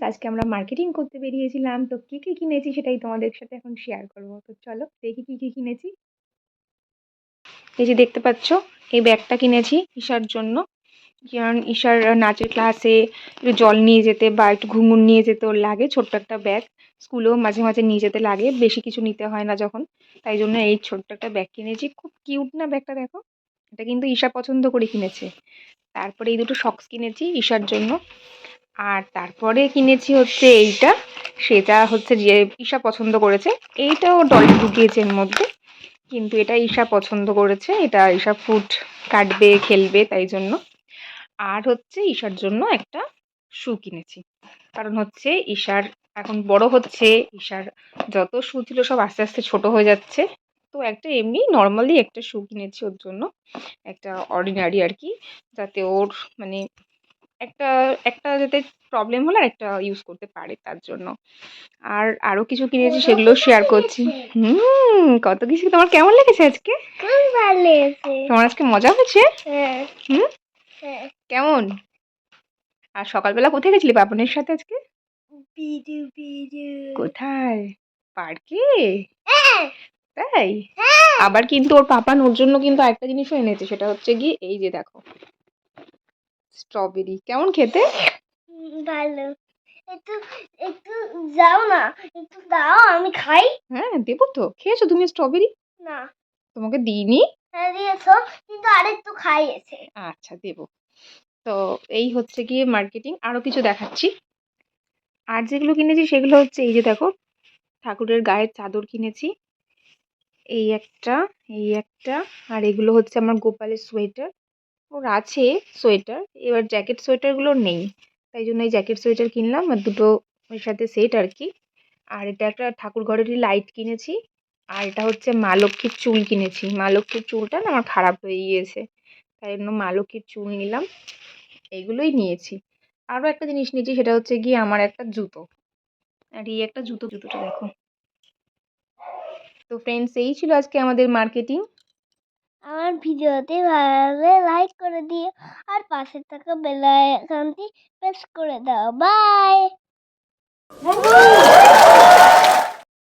আজকে আমরা মার্কেটিং করতে বেরিয়েছিলাম। তো কি কিনেছি সেটাই তোমাদের সাথে এখন শেয়ার করব। তো চলো দেখি কি কিনেছি। এই যে দেখতে পাচ্ছ, এই ব্যাগটা কিনেছি ঈশার জন্য। কারণ ঈশার নাচের ক্লাসে একটু জল নিয়ে যেতে বা একটু ঘুঙুর নিয়ে যেতে ওর লাগে, ছোট্ট একটা ব্যাগ। স্কুলেও মাঝে মাঝে নিয়ে যেতে লাগে, বেশি কিছু নিতে হয় না যখন। তাই জন্য এই ছোট্ট একটা ব্যাগ কিনেছি। খুব কিউট না ব্যাগটা, দেখো। এটা কিন্তু ঈশা পছন্দ করে কিনেছে। তারপরে এই দুটো সক্স কিনেছি ঈশার জন্য। আর তারপরে কিনেছি হচ্ছে এইটা, সেটা হচ্ছে যে ঈশা পছন্দ করেছে। এইটাও ডলি ঢুকিয়েছে এর মধ্যে, কিন্তু এটা ঈশা পছন্দ করেছে। এটা ঈশা ফুড কাটবে, খেলবে, তাই জন্য। আর হচ্ছে ঈশার জন্য একটা শু কিনেছি, কারণ হচ্ছে ঈশার এখন বড় হচ্ছে। ঈশার যত শু ছিল সব আস্তে আস্তে ছোট হয়ে যাচ্ছে। তো একটা এমনি নর্মালি একটা শু কিনেছি ওর জন্য, একটা অর্ডিনারি আর কি, যাতে ওর মানে একটা একটা যাতে প্রবলেম হলে একটা ইউজ করতে পারে, তার জন্য। আর আরো কিছু কিনেছি, সেগুলো শেয়ার করছি। কত কিছু। তোমার কেমন লেগেছে আজকে? খুব ভালো লেগেছে। তোমার আজকে মজা হয়েছে? হ্যাঁ। হুম। হ্যাঁ। কেমন? আর সকালবেলা কোথায় গেছিলি পাপনের সাথে আজকে? বিদু বিদু। কোথায়? পার্কে? হ্যাঁ। তাই? হ্যাঁ। আবার কিন্তু ওর পাপান ওর জন্য কিন্তু আরেকটা জিনিসও এনেছে, সেটা হচ্ছে গিয়ে এই যে দেখো, স্ট্রবেরি। কেমন খেতে? ভালো। একটু একটু যাও না, একটু দাও আমি খাই। হ্যাঁ দেবো তো। খেয়েছো তুমি স্ট্রবেরি? না। তোমাকে দিইনি? হ্যাঁ দিয়েছো, কিন্তু আরেকটু খাইয়েছে। আচ্ছা দেবো। তো এই হচ্ছে গিয়ে মার্কেটিং। আরো কিছু দেখাচ্ছি। আর যেগুলো কিনেছি সেগুলো হচ্ছে এই যে দেখো, ঠাকুরের গায়ের চাদর কিনেছি। এই একটা, এই একটা। আর এগুলো হচ্ছে আমার গোপালের সোয়েটার। ওর আছে সোয়েটার, এবার জ্যাকেট সোয়েটারগুলো নেই, তাই জন্য এই জ্যাকেট সোয়েটার কিনলাম। আর দুটো এর সাথে সেট আর কি। আর এটা একটা ঠাকুর ঘরেরই লাইট কিনেছি। আর এটা হচ্ছে মা লক্ষ্মীর চুল কিনেছি। মা লক্ষ্মীর চুলটা না আমার খারাপ হয়ে গিয়েছে, তাই জন্য মা লক্ষ্মীর চুল নিলাম। এইগুলোই নিয়েছি। আরো একটা জিনিস নিয়েছি, সেটা হচ্ছে গিয়ে আমার একটা জুতো। আর এই একটা জুতো, জুতোটা দেখো। তো ফ্রেন্ডস, এই ছিল আজকে আমাদের মার্কেটিং। আমার ভিডিওতে ভালো লাগলে লাইক করে দিও, আর পাশে থাকা বেল আইকনটি প্রেস করে দাও। বাই।